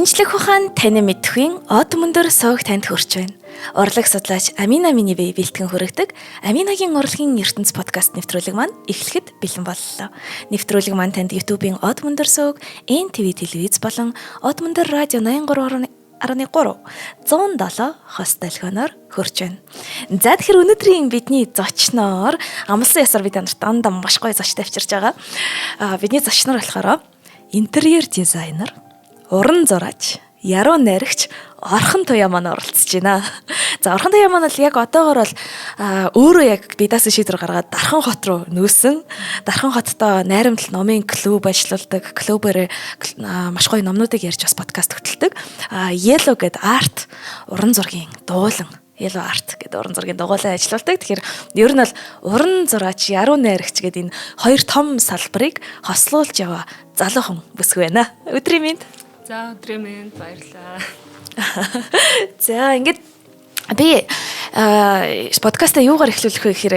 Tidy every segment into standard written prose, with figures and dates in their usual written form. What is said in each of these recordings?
Шинжлэх ухаан таны мэдхийн од мөндөр сууг танд хүрч байна. Урлаг судлаач Амина Минивэ бэлтгэн хүргэдэг Аминагийн урлагийн ертөнц подкаст нэвтрүүлэг маань эхлэхэд бэлэн боллоо. Нэвтрүүлэг маань танд YouTube-ийн од мөндөр сууг, NTV телевиз болон од мөндөр радио 83.13 107 хост телефоноор хүрч байна. За тэгэхээр өнөөдрийн бидний зочноор амлсан ясаар би танарт дандаа маш гоё зоч тавьчирч байгаа. Бидний зочноор болохоор интерьер дизайнер, уран зураач, яруу найрагч Орхон Туяа маань оролцож байна. За Орхон Туяа маань л яг одоогоор бол өөрөө яг бидаас шийдвэр гаргаад Дархан хот руу нүүсэн. Дархан хоттой найрамдал номын клуб ажилладаг. Клубээр маш гоё номнуудыг ярьж бас подкаст хөтэлдэг. Yellow гэдэг арт уран зургийн дуулан Yellow Art гэдэг уран зургийн дугуйлан ажилладаг. Тэгэхээр ер нь бол уран зураач, яруу найрагч гэдэг энэ хоёр том салбарыг хослуулж яваа залуухан бүсгүй байна. Өдрийн мэнд. За өдрийн мэнд баярлалаа. За ингээд би подкаста юугаар эхлүүлэх вэ гэхээр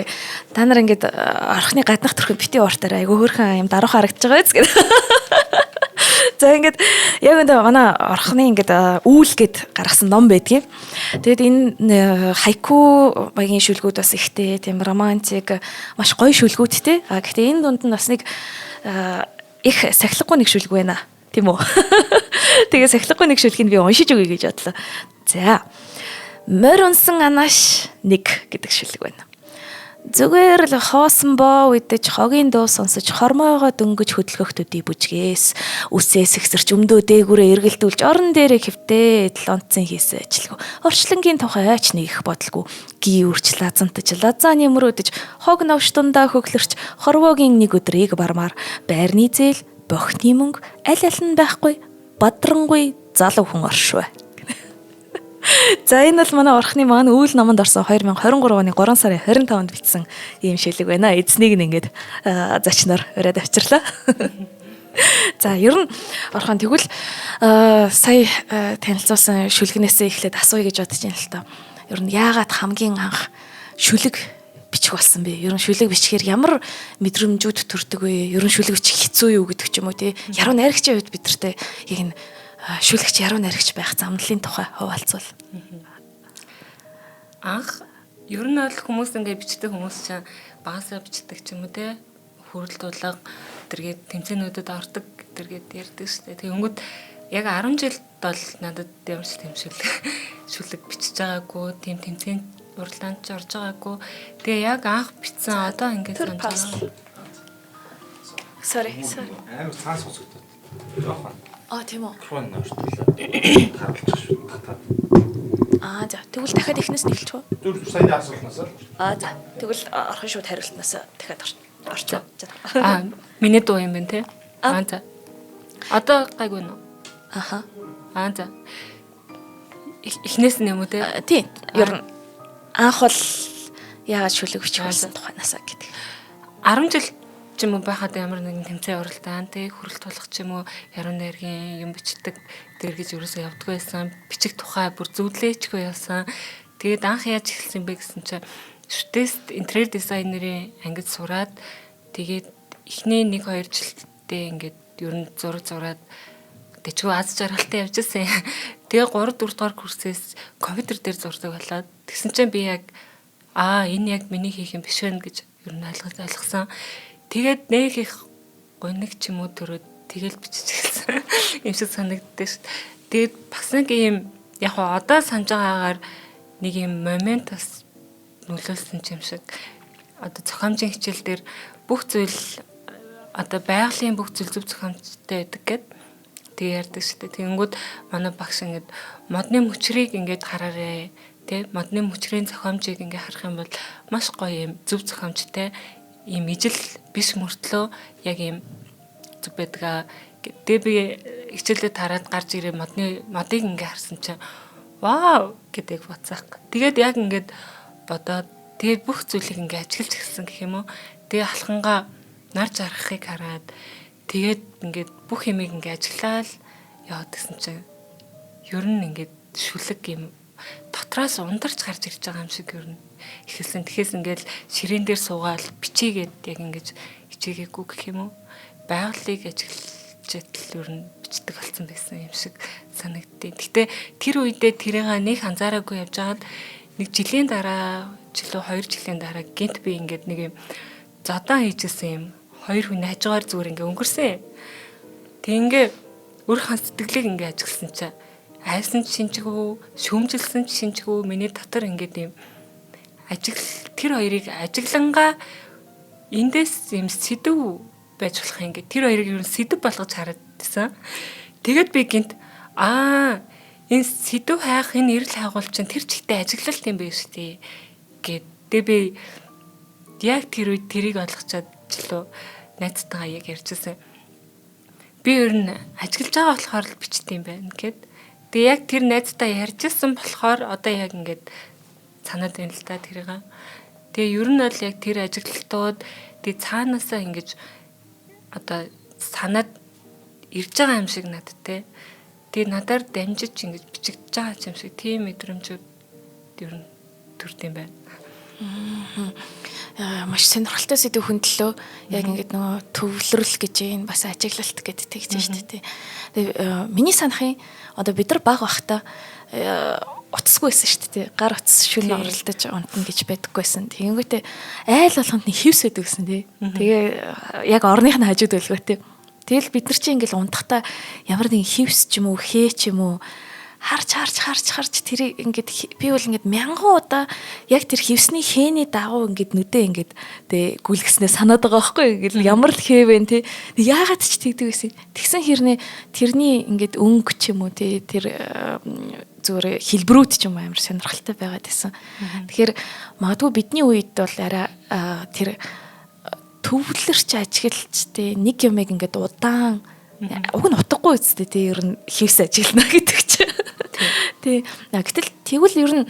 та нар ингээд орхны гаднах төрхөнд бити ууртаараа айгүй хөөрхөн юм даруухан харагдаж байгаа биз гэдэг. За ингээд яг энэ манай орхны ингээд үүл гэд гаргасан ном байдгийг. Тэгэд энэ хайку багийн шүлгүүд бас ихтэй тийм романтик маш гоё шүлгүүдтэй. Гэхдээ энэ дунд нь бас нэг их сахилгагүй нэг шүлэг байна. Тийм үү? Тэгээ сахилгагүй нэг шүлгийг би уншиж өгье гэж бодлоо. За. Морь унсан анааш нэг гэдэг шүлэг байна. Зүгээр л хоосон боо үдэж хогийн дуу сонсож хормоогоо дөнгөж хөдөлгөхтүүдий бүжгээс үсээс ихсэрч өмдөө дээгүүрээ эргэлдүүлж орон дээрээ хөвтөө эдлонцын хийсэн ажилгүй. Орчлонгийн тухай айч нэгэх бодолгүй гий үрч лазантаж лазааны мөрөөдөж хог новш дундаа хөглөрч хорвоогийн нэг өдрийг бармаар байрны зээл бохны мөнгө аль аль нь байхгүй бадрангуй залуу хүн оршвэ. За энэ бол манай орхны маань үйл номонд орсон 2023 оны 3 сарын 25-нд бичсэн ийм шилэг байна. Эзнийг нь ингээд зочноор өрөөд авчирлаа. За ер нь орхон тэгвэл сая танилцуулсан шүлгнээсээ эхлээд асууя гэж бодож байна л та. Ер нь яагаад хамгийн анх шүлэг бичих болсон бэ? Ер нь шүлэг бичгээр ямар мэдрэмжүүд төрдөг вэ? Ер нь шүлэг бичих хэцүү юу гэдэг ч юм уу тий. Яруу найрагчийн үед бидэртээ яг энэ шүлэгч яруу найрагч байх замналын тухай хуваалцвал. Анх ер нь бол хүмүүс ингээд бичдэг хүмүүс чинь багасаа бичдэг ч юм уу те хүрэл дуулга тэргээд тэмцээнүүдэд ордог тэргээд ярьдаг шүү дээ. Тэгэнгүүт яг 10 жилд бол надад ямар ч тийм шүлэг бичиж байгаагүй, тийм тэмцээнд уралдаанд ч орж байгаагүй. Тэгээ яг анх бичсэн одоо ингээд санаж байгаа. Sorry. Амар цаас сонсогдоод. Жохон. Тийм үү. Микрофон нөрчлөө. Харуулчих шүү. Татаад. За тэгвэл дахиад эхнээс нь эхэлчих үү? Зүр сая асуултнаас л. За тэгвэл орхон шууд хариултнаас дахиад орчих. Миний дуу юм байна те. За. Одоо гайгүй нөө. За. Эхнээс нь юм уу те? Тийм. Ер нь анх бол яагаад шүлэг бичих болсон тухайнаас гэдэг. 10 жил ч юм уу байхад ямар нэгэн тэмцээн уралдаан тэг хүрэлт болох ч юм уу яруу найргийн юм бичдэг тэр гэж ерөөсөө явдггүй байсан. Бичих тухай бүр зүудлээчгүй явсан. Тэгээд анх яаж эхэлсэн бэ гэсэн чинь шүтэст интерьер дизайнерийн ангид сураад тэгээд эхний 1-2 жилдээ ингээд ер нь зураг зураад тэжгүй аз жаргалтай явж ирсэн. Тэгээ 3-4 дугаар курсээс компьютер дээр зурдаг болоод тэгсэн чинь би яг энэ яг миний хийх юм биш вэ гэж ер нь ойлгосон. Тэгээд нэг их гониг ч юм уу төрөд тэгэл бичиж эхэлсэн. Юм шиг санагддаг шүү. Тэгээд бас нэг юм яг одоо санаж байгаагаар нэг юм момент бас нөлөөлсөн юм шиг. Одоо зохиомжийн хичээл дээр бүх зүйл одоо байгалийн бүх зүйл зөв зохиомжтой байдаг гэд тэгээ ярьдаг шүү. Тэгэнгүүт манай багш ингээд модны мөчрийг ингээд хараарэ. Тэ модны мөчрийн зохиомжийг ингээд харах юм бол маш гоё юм зөв зохиомжтой ийм ижил биш мөртлөө яг ийм зүг байдгаа. Тэгээ би хичээлдээ тараад гарч ирээ модыг ингээ харсан чинь вау гэдэг бодсаах. Тэгээд яг ингээд бодоод тэгээд бүх зүйлийг ингээ ажиглаж эхэлсэн гэх юм уу. Тэгээ алхангаа нар жаргахыг хараад тэгээд ингээд бүх юмыг ингээ ажиглаад яваад гэсэн чинь ер нь ингээд шүлэг юм дотроос ундарч гарч ирж байгаа юм шиг ер нь эхэлсэн. Тэгэхээс ингээл ширээн дээр суугаад бичигээд яг ингэж хичээгээгүй гэх юм уу. Байгалыг ажиглаж хичээл ер нь бичдэг болсон байсан юм шиг санагдтыг. Гэтэ тэр үедээ тэрийг нэг анзаараагүй явж байгаад нэг жилийн дараа жилөө 2 жилийн дараа гинт би ингээд нэг юм зодон хийжсэн юм. 2 хүн хажуугаар зүгээр ингээд өнгөрсөн. Тэг ингээд өөрийнхөө сэтгэлийг ингээд ажигласан чинь айсан ч шинжгүй, шүүмжилсэн ч шинжгүй миний дотор ингээд юм тэр хоёрыг ажиглангаа эндээс юм сэдв байж болох юм ингээд тэр хоёрыг юу сэдв болгож хараад байсан. Тэгэд би гинт энэ сэдв хайх энэ эрэл хайгуул чинь тэр чигтээ ажиглалт юм биш үү гэдэг би яг тэр үед тэрийг ойлгочоод жилөө найзтайгаа яг ярьжсэн. Би ер нь ажиглаж байгаа болохоор л бичдэг юм байна гэд. Тэгээ яг тэр найзтай ярьжсэн болохоор одоо яг ингээд санаад байна л да тэрийг. Тэгээ ер нь бол яг тэр ажиглалтууд тэгээ цаанаасаа ингэж одоо санаад ирж байгаа юм шиг надад те. Тэгээ надаар дамжиж ингэж бичигдэж байгаа юм шиг тийм мэдрэмжүүд ер нь төрд юм байна. Маш сонирхолтой сэдв хөндлөө. Яг ингээд нөгөө төвлөрөл гэж энэ бас ажиглалт гэдэг тэгж байна шүү дээ. Тэгээ миний санахын одоо бид нар баг бахта утасгүй байсан шүү дээ. Гар утас шүн оролдож унтна гэж байдаггүйсэн. Тэгэнгүүтээ айл болгонд нэг хивс байдаг гэсэн тий. Тэгээ яг орных нь хажууд байлгүй тий. Тэгэл бид нар чинь ингээл унтахтаа ямар нэгэн хивс ч юм уу хээ ч юм уу харж тэр ингээд би бол ингээд мянган удаа яг тэр хевсний хээний дагуу ингээд нүдээ ингээд тэ гүлгэснээ санаад байгаа байхгүй ингээд ямар л хээвэн те яагаад ч тэгдэг байсан. Тэгсэн хэрнээ тэрний ингээд өнгө ч юм уу те тэр зүгээр хэлбэрүүд ч юм амар сонирхолтой байгаад байсан. Тэгэхээр магадгүй бидний үед бол арай тэр төвлөрч ажиглалч те нэг юм ингээд удаан уг нь утгагүй үстэй те ер нь хевс ажиглана гэдэг чинь. Тий. Гэтэл тэгвэл ер нь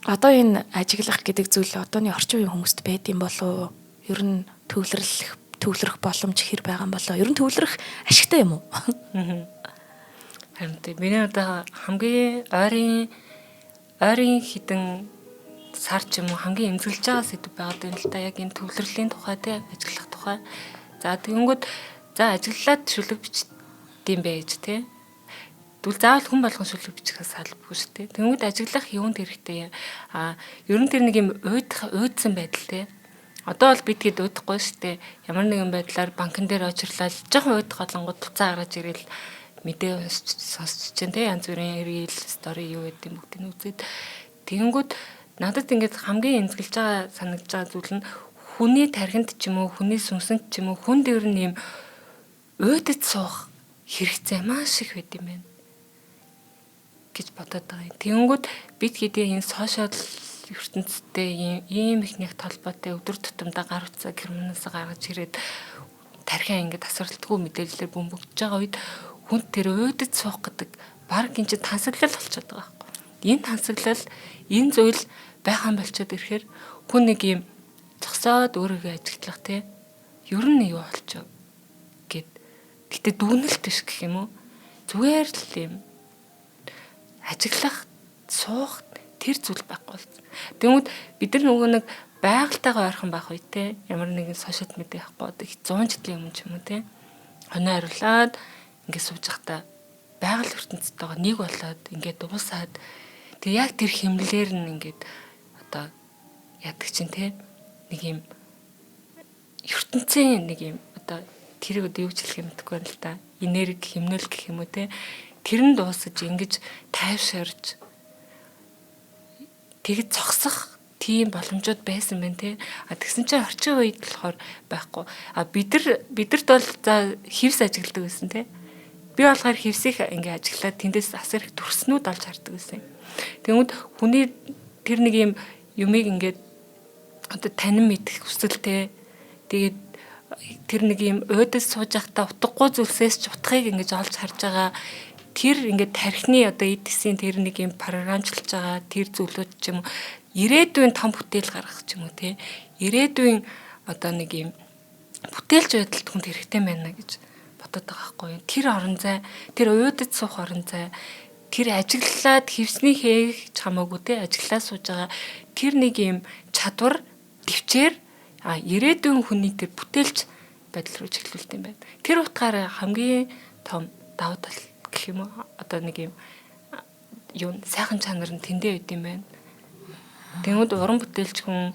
одоо энэ ажиглах гэдэг зүйл одооны орчин үеийн хүмүүст байд юм болов уу? Ер нь төвлөрөх боломж хэр байгаа юм болоо? Ер нь төвлөрөх ашигтай юм уу? Харин тий. Миний одоо хамгийн ойрын хідэн сар ч юм уу хамгийн эмзэглэж байгаа сэдв байгаад байна л да. Яг энэ төвлөрлийн тухай тий ажиглах тухай. За тэгэнгүүт ажиглаад шүлэг бичдэм байж тий. Тэгвэл заавал хүн болгон шүлэг бичихээс салбгүй шүү дээ. Тэнгүүд ажиглах юунд хэрэгтэй ер нь тэр нэг юм уйдсан байдал те. Одоо бол бид гээд уйдахгүй шүү дээ. Ямар нэгэн байдлаар банкн дээр очирлал жоохон уйдах голонгод туцаа гаргаж ирэл мэдээ сонсч чинь те янз бүрийн рил стори юу гэдэг юм бүгдийг үзээд тэнгүүд надад ингээд хамгийн эмзэглэж байгаа санагдж байгаа зүйл нь хүний тархинд ч юм уу хүний сүнсэнд ч юм уу хүн дээр нь юм уйдаж суух хэрэгцээ маш их байд юм байна гэж бодоод байгаа юм. Тэнгүүд бид хэдий энэ сошиал ертөнцтэй ийм их нэг толботой өдөр тутамдаа гар утсаа гэрмнээс гаргаж ирээд тархиа ингээд тасралтгүй мэдээлэлээр бөмбөгдөж байгаа үед хүн тэр уйдаж суух гэдэг баг энэ тансаглал болчиход байгаа байхгүй. Энэ тансаглал энэ зүйл байхаан болчиход ирэхээр хүн нэг юм зогсоод өөрийгөө ажиглах те ер нь юу болчихоо гэд. Гэтэ дүүнэлт биш гэх юм уу? Зүгээр л юм ажиглах суух тэр зүйл байхгүй болсон. Тэгмүүд бид нар нөгөө нэг байгальтайгаа ойрхон байх үе те ямар нэгэн сошиал медиа явахгүй одоо 100 жилийн өмнө ч юм уу те хоноо хариулаад ингээд сууж захта байгаль ертөнцтэйгээ нэг болоод ингээд дуусаад тэг яг тэр хэмнэлээр нь ингээд одоо яадаг чинь те нэг юм ертөнцийн нэг юм одоо тэрийг одоо юу гэж хэлэх юм мэдэхгүй байна л да. Энерги хэмнэл гэх юм уу те тэр нь дуусаж ингэж тайвширж тэгэд зогсох тийм боломжууд байсан байна те. Тэгсэн чинь орчин үед болохоор байхгүй. Бидэрт бол за хевс ажигладаг байсан те. Би болохоор хевсийг ингээ ажиглаад тэндээс асар их төрснүүд олж хардаг байсан. Тэгмэд хүний тэр нэг юм юмыг ингээд одоо танин мэдэх хүсэлтэй тэгээд тэр нэг юм уйдас сууж байхдаа утгагүй зүйлсээс ч утгыг ингэж олж харж байгаа тэр ингээд тархины одоо эдсийн тэр нэг юм програмчлж байгаа тэр зүйлүүд ч юм уу ирээдүйн том бүтээл гаргах ч юм уу те ирээдүйн одоо нэг юм бүтээлч байдалд хүнд хэрэгтэй байна гэж бодоод байгаа байхгүй юу. Тэр орон зай тэр уйдас суух орон зай тэр ажиглаад хевсний хээх хамаагүй те ажиглаа сууж байгаа тэр нэг юм чадвар төвчээр ирээдүйн хүний тэр бүтээлч байдал руу чиглүүлдэг юм байна. Тэр утгаараа хамгийн том давуу тал гэх юм уу одоо нэг юм юу сайхан чанар нь тэндээ байд юм байна. Тэгмэд уран бүтээлч хүн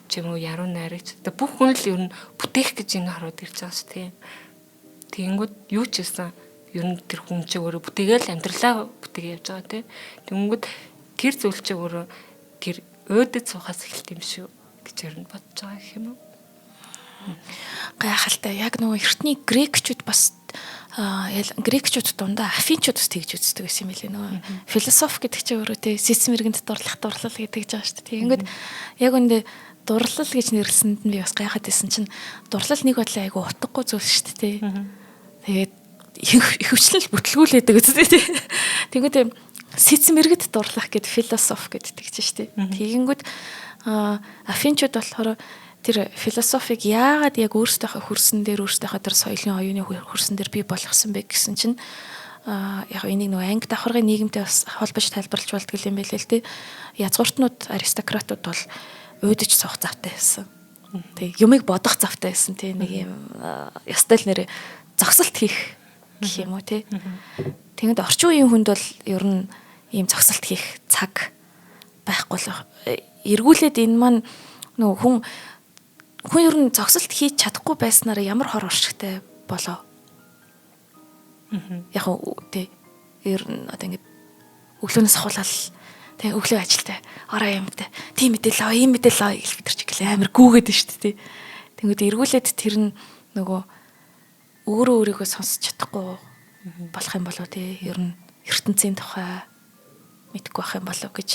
ч юм уу яруу найрагч бүх хүн л ер нь бүтээх гэж энэ харууд ирж байгаа шүү тийм. Тэгэнгүүт юу ч гэсэн ер нь тэр хүн чинь өөрөө бүтээгээл амьдралаа бүтээгээ явж байгаа тийм. Тэгэнгүүт тэр зүйл чинь өөрөө тэр өөдөд суухаас эхэлт юм шүү гэж ер нь бодож байгаа гэх юм уу. Гайхалтай. Яг нөгөө эртний грекчүүд бас грекчүүд дундаа афинчүүд бас тэгж үздэг байсан юм билээ нөгөө философи гэдэг чинь өөрөө тий сэц мэргэнд дурлал гэдэг гэж байгаа шүү дээ. Тэгэнгүүт яг үндэ дурлал гэж нэрлсэнд нь би бас гайхаад байсан чинь дурлал нэг бодлоо айгу утгагүй зүйл шүү дээ тий. Тэгээд ихэвчлэн бүтлгүүлээдэг үстэй тий. Тэгэнгүүт сэц мэргэд дурлах гэд философи гэдэг чинь шүү дээ. Тэгэнгүүт афинчүүд болохоор тэр философиг яагаад яг өөрсдийнхөө хөрсөн дээр өөрсдийнхөө тэр соёлын оюуны хөрсөн дээр бий болгосон бэ гэсэн чинь яг энийг нөгөө анги давхаргын нийгэмтэй бас холбож тайлбарлаж болдго юм байл л тий. Язгууртнууд аристократууд бол уйдаж суух завтай байсан. Тэг юмыг бодох завтай байсан тий. Нэг юм ёстой л нэрэ зогсолт хийх гэх юм уу тий. Тэгэд орчин үеийн хүнд бол ер нь ийм зогсолт хийх цаг байхгүй л эргүүлээд энэ маань нөгөө хүн ер нь зогсолт хийж чадахгүй байснараа ямар хор оршигтай болоо. Яг үү ер нь одоо ингэ өглөөнөөс ахуулаад тэг өглөө ажилтай ороо юмтай тийм мэдээлэл аа ийм мэдээлэл аа гэх бид нар ч амар гүүгээд нь шүү дээ. Тэнгүүд эргүүлээд тэр нь нөгөө өөрөө өөрийгөө сонсч чадахгүй болох юм болоо тий ер нь ертөнцийн тухай мэдгүй байх юм болоо гэж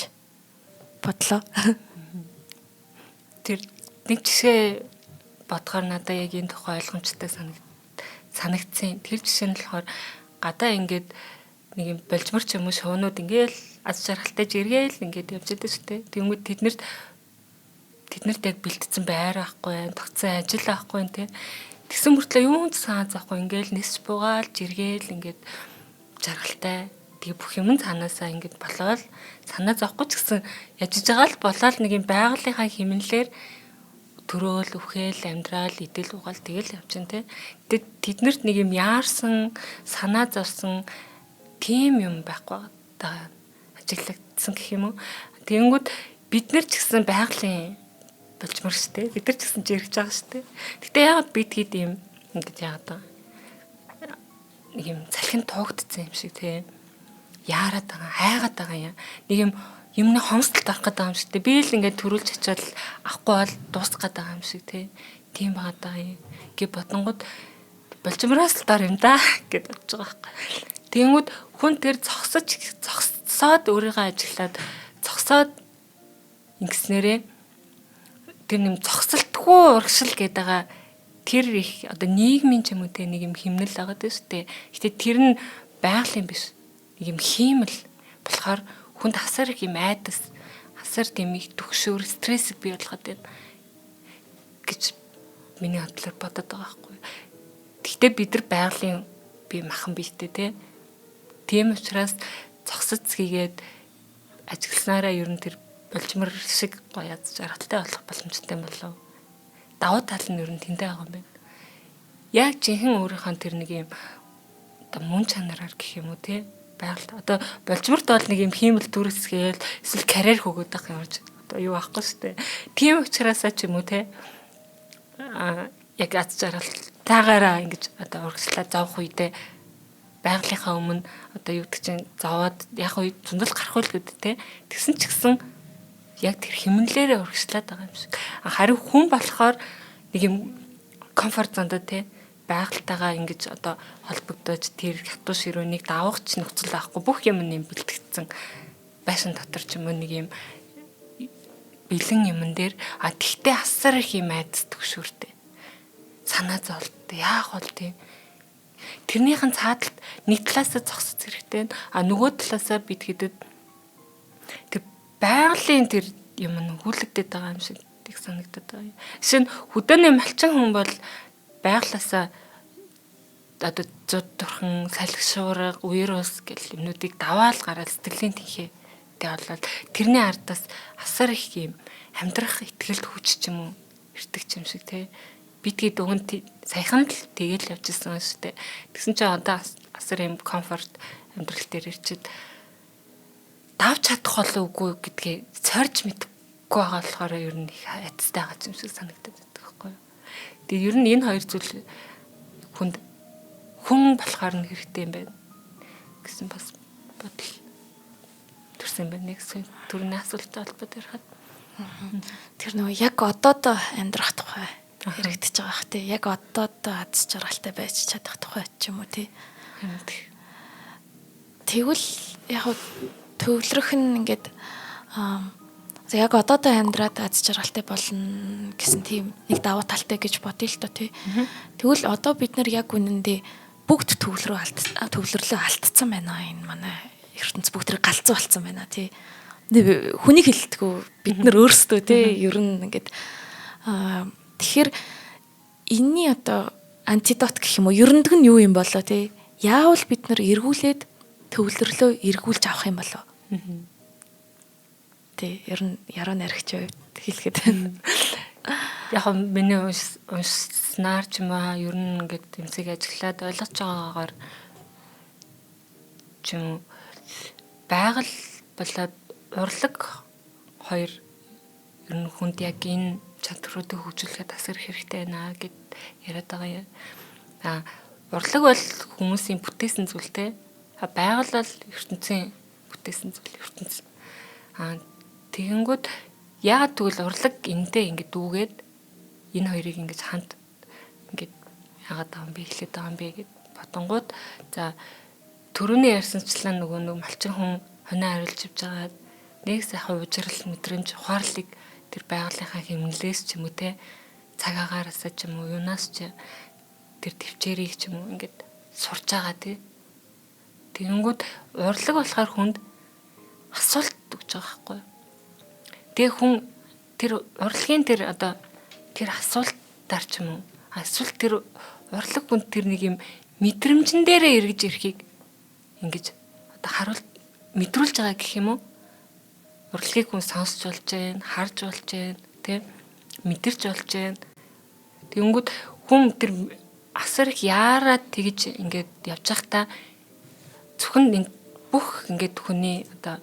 бодлоо. Тэр нэг жишээ бодохоор надад яг энэ тухай ойлгомжтой санагдсан. Тэр жишээ нь болохоор гадаа ингээд нэг юм болжмор ч юм уу шуунууд ингээл аз жаргалтай жиргээл ингээд явж байдаг шүү дээ. Тэгмүүд тэднэрт яг бэлдсэн байр байхгүй, тогтсон ажил байхгүй тий. Тэгсэн мөртлөө юун ч санаа зовхгүй ингээл нисч буугаал жиргээл ингээд жаргалтай. Тэгээ бүх юм цаанаасаа ингээд болоод санаа зовхгүй ч гэсэн яжиж байгаа л болоод нэг юм байгалийнхаа хэмнэлээр төрөөл үхэл амьдрал идэл угаал тэгэл явчихна тий. Тэгээд тэднэрт нэг юм яарсан санаа зовсон тийм юм байхгүй байгаа ажиглагдсан гэх юм уу. Тэгэнгүүт бид нар ч гэсэн байгалийн болчмор штэ. Бид нар ч гэсэн жиргэж байгаа штэ. Гэтэ яагаад бид хэд юм ингэж яагаад нэг юм салхин тоогдсон юм шиг тий. Яарад байгаа, хайгаад байгаа юм. Нэг юм юмны хомсдолд орох гэдэг юм шиг тий. Би л ингээд төрүүлж очиод авахгүй бол дуусах гэдэг юм шиг тий. Тийм байгаа юм. Гэ бодонгууд болчмороос л дор юм да гэд бодож байгаа байхгүй. Тэнгүүд хүн тэр зогсоод өөрийгөө ажиглаад зогсоод ингэснээрээ тэр нэм зогсолтгүй урагшил гэдэг тэр их одоо нийгмийн ч юм уу те нэг юм химнэл байгаа дээ шүү дээ. Гэтэ тэр нь байгалийн биш. Нэг юм хиймэл болохоор хүнд хасар их юм айдас, хасар тийм их түгшүүр, стрессийг бий болгоод байна гэж миний бодлоор бодоод байгаа байхгүй. Гэтэ бид нар байгалийн би махан бийтэй те. Тийм учраас зогсоц хийгээд ажигласнараа ер нь тэр болчмор шиг гоёад жаргалтай болох боломжтой болов. Давуу тал нь ер нь тэндээ байгаа юм байна. Яг жинхэнэ өөрийнхөө тэр нэг юм одоо мөн чанараар гэх юм уу те байгальд одоо болчморт бол нэг юм хиймэл дүрсгээл эсвэл карьер хөгөөд байх юм одоо юу аахгүй шүү дээ. Тийм учраас ч юм уу те яг аз жаргалтайгаараа ингэж одоо урагшлаа зовх үедээ байгалийнхаа өмнө одоо юу гэдэг чинь зовоод яг үе зундал гарах үйл гэдэг те тэгсэн ч гэсэн яг тэр хэмнэлээрээ урагшлаад байгаа юм шиг. Харин хүн болохоор нэг юм комфорт зондоо те байгальтайгаа ингэж одоо холбогдож тэр хатуу ширүүнийг давахч нөхцөл авахгүй бүх юм нэм бэлтгэгдсэн байшин дотор ч юм уу нэг юм бэлэн юмн дээр тэгтээ асар их юм айдас төгшүүртэй санаа зовлттой яах бол тийм тэрнийхэн цаадалд нэг талаасаа зогсож хэрэгтэй нөгөө талаасаа бид хэдэд тэр байгалийн тэр юм нүгүүлэгдээд байгаа юм шиг их санагдаад байгаа. Жишээ нь хөдөөний малчин хүн бол байгалаасаа одоо зуд турхан, салхишуурга, вирус гэл юмнуудыг даваал гараад сэтгэлийн тэнхээ болоод тэрний ардаас асар их юм амьдрах ихтгэлд хүч ч юм уу ирдэг юм шиг те битгий дугуйн саяхан л тэгэл явж исэн шүү дээ. Тэгсэн чинь одоо асар юм комфорт амьдрал дээр ирчихэд давж чадах болов үгүй гэдгээ цорж мэдэхгүй байгаа болохоор ер нь их айцтай байгаа юм шиг санагдаад байдаг байхгүй юу. Тэгээ ер нь энэ хоёр зүйл хүн болохоор нь хэрэгтэй юм байна гэсэн бас бодол төрсэн байна. Нэг төрний асуулттай холбоотой ярихад тэр нөгөө яг одоодоо амьдрах тухай хэрэгдэж байгаа хэ. Яг одоодоо аз жаргалтай байж чадах тухай ч юм уу тий. Тэгвэл яг төвлөрөх нь ингээд яг одоодоо амьдраад аз жаргалтай болно гэсэн тийм нэг давуу талтай гэж бодъё л доо тий. Тэгвэл одоо бид нар яг үнэндээ бүгд төвлөрлөө алдсан байна энэ манай ертөнц бүгд тэр галзуу болсон байна тий. Хүнийг хэлдэггүй бид нар өөрсдөө тий ер нь ингээд тэгэхээр энэний одоо антидот гэх юм уу ерөндөг нь юу юм болоо тий. Яавал бид нар эргүүлээд төвлөрлөө эргүүлж авах юм болоо. Тий ер нь яруу найрагч хувьд хэлэхэд яг миний уншснаар ч юм аа ер нь ингээд тэмцээг ажиглаад ойлгож байгаагаар ч юм байгаль болоод урлаг хоёр ер нь хүнд яг энэ чадруудыг хөгжүүлэхэд асар хэрэгтэй байна гэд яриад байгаа юм. Урлаг бол хүмүүсийн бүтээсэн зүйл те. Байгаль бол ертөнцийн бүтээсэн зүйл ертөнц. Тэгэнгүүт яагаад тэгвэл урлаг эндээ ингээд дүүгээд энэ хоёрыг ингээд хамт ингээд яагаад байгаа юм бэ эхлээд байгаа юм бэ гэд бодонгууд за төрөний ярьсанчлан нөгөө нэг малчин хүн хоноо хариулж явж байгаа нэг сайхан ужирал мэдрэмж ухаарлыг тэр байгалийнхаа хэмнэлээс ч юм уу те цаг агаараасаа ч юм уу юунаас ч тэр төвчээрийг ч юм уу ингээд сурж байгаа те. Тэгэнгүүт урлаг болохоор хүнд асуулт өгч байгаа байхгүй юу. Тэгээ хүн тэр урлагийн тэр одоо тэр асуултаар ч юм уу асуулт тэр урлаг хүнд тэр нэг юм мэдрэмжэн дээрээ эргэж ирэхийг ингэж одоо харуулт мэдрүүлж байгаа гэх юм уу. Урлагийг хүн сонсч болж байна, харж болж байна, тийм мэдэрч болж байна. Тэгэнгүүт хүн тэр асар их яарад тэгж ингээд явж байхдаа зөвхөн бүх ингээд хүний одоо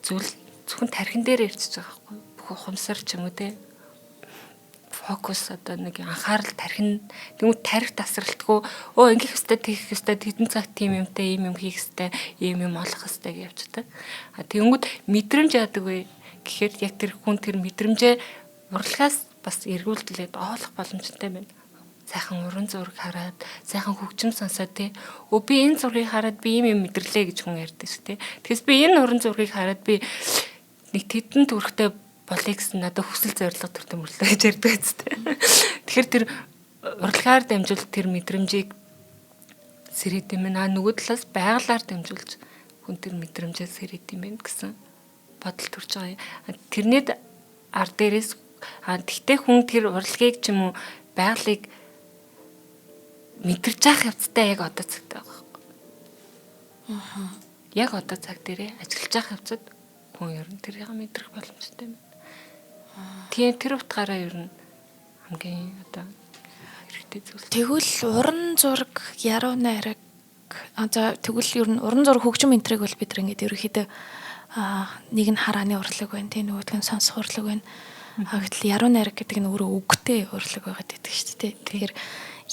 зүйл зөвхөн тархин дээр ирчихэж байгаа байхгүй бүх ухамсар ч юм уу те фокус одоо нэг анхаарал тархин тэгвэл тарих тасралтгүй ингэх хэвээр тэгэх хэвээр хэдэн цагт тийм юмтай ийм юм хийх хэвээр ийм юм олох хэвээр гэж явчихдаг. Тэгэнгүүт мэдрэмж яадаг вэ гэхээр яг тэр хүн тэр мэдрэмжээ урлагаас бас эргүүлдэлээд оолох боломжтой байна. Сайхан уран зураг хараад, сайхан хөгжим сонсоод тий. Би энэ зургийг хараад би ийм юм мэдэрлээ гэж хүн ярьдаг шүү тий. Тэгээс би энэ уран зургийг хараад би нэг тэдэн төрхтэй болъё гэсэн надад хүсэл зорилго төртөмөрлөө гэж ярьдаг үстэй. Тэгэхээр тэр урлагаар дамжуул тэр мэдрэмжийг сэрээд юм байна. Нөгөө талаас байгалаар дамжуулж хүн тэр мэдрэмжээ сэрээд юм байна гэсэн бодол төрж байгаа. Тэрний ар дээрээс тэгтээ хүн тэр урлагийг ч юм уу байгалыг мэдэрч явах явцтай яг одоо цагт байгаа байхгүй. Яг одоо цаг дээрээ ажиллаж явах явцад хүн ер нь тэрийг мэдрэх боломжтой юм. Тийм тэр утгаараа ер нь хамгийн одоо хэрэгтэй зүйл. Тэгвэл уран зураг, яруу найраг за тэгвэл ер нь уран зураг хөгжим энтриг бол бид ингээд ерөөхдөө нэг нь харааны урлаг байна, тийм нөгөөдг нь сонсох урлаг байна. Гэтэл яруу найраг гэдэг нь өөрөө үгтэй урлаг байгаад байдаг шүү дээ. Тэгэхээр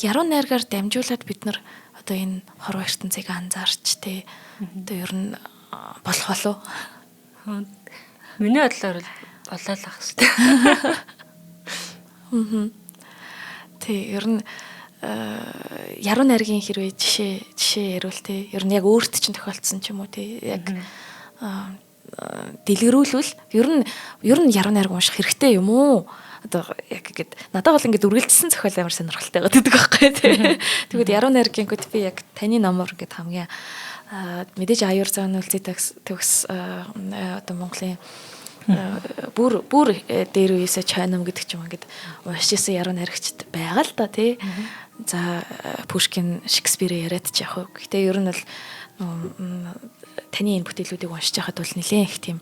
яруу найрагаар дамжуулаад бид нар одоо энэ хорвоо ертөнцийг анзаарч тий одоо ер нь болох болов. Миний бодлоор болоолах шүү дээ. Тий ер нь яруу найргийн хэрвээ жишээ ярил тий ер нь яг өөрт чинь тохиолдсон ч юм уу тий яг дэлгэрүүлвэл ер нь яруу найраг унших хэрэгтэй юм уу? Одоо яг ингээд надад бол ингээд үргэлжсэн зохиол амар сонирхолтой байдаг байхгүй тий. Тэгвэл яруу найргийн код би яг таны номоор ингээд хамгийн мэдээж аюур зан үлзий төгс одоо Монголын бүр дээр үесэ чайном гэдэг ч юм ингээд уншижсэн яруу найрагчд байгаа л да тий. За Пушкин, Шекспир яриад ч яг. Гэтэ ер нь бол таны энэ бүтээлүүдийг уншиж байхад бол нэлээд их тийм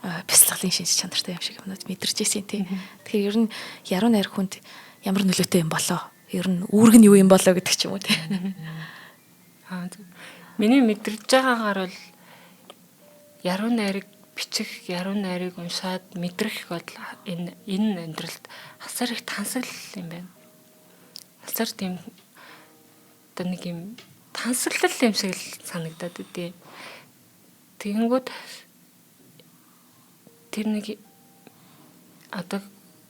бяцлаглалын шинж чанартай юм шиг юмнууд мэдэрч ирсэн тий. Тэгэхээр ер нь яруу найр хүнд ямар нөлөөтэй юм болоо? Ер нь үүрэг нь юу юм болоо гэдэг ч юм уу тий. Миний мэдэрж байгаагаар бол яруу найрыг бичих, яруу найрыг уншаад мэдрэх бол энэ амьдралд асар их тансаглал юм байна. Асар тийм нэг юм тансаглал юм шиг л санагдаад үгүй. Тэгэнгүүт тэр нэг одоо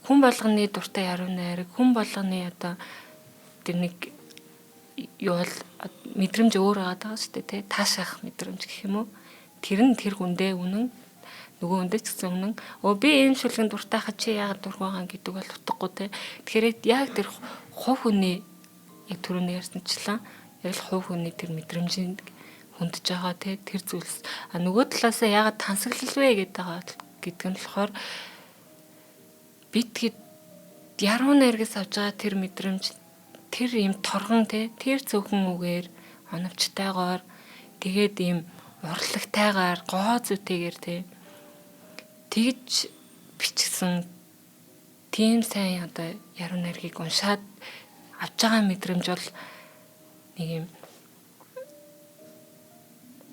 хүн болгоны дуртай яруу найраг, хүн болгоны одоо тэр нэг юу бол мэдрэмж өөр байгаа шүү дээ, тий. Таашаах мэдрэмж гэх юм уу? Тэр нь тэр хүндээ үнэн, нөгөө хүндээ ч гэсэн үнэн. Би ийм шүлгэн дуртай хаа чи яагаад дургуйгаан гэдэг бол утгагүй, тий. Тэгэхээр яг тэр хувь хүний яг түрүүний ярьсанчлаа яг л хувь хүний тэр мэдрэмжийг хүндэж байгаа, тий. Тэр зүйлс нөгөө талаасаа яагаад тансаглал вэ гэдэг нь болохоор бид яруу найргаас авж байгаа тэр мэдрэмж, тэр юм торгон, тий, тэр зөвхөн үгээр оновчтойгоор тэгээд ийм урлагтайгаар гоо зүйтэйгээр тий тэгж бичсэн тийм сайн одоо яруу найргийг уншаад авж байгаа мэдрэмж бол нэг юм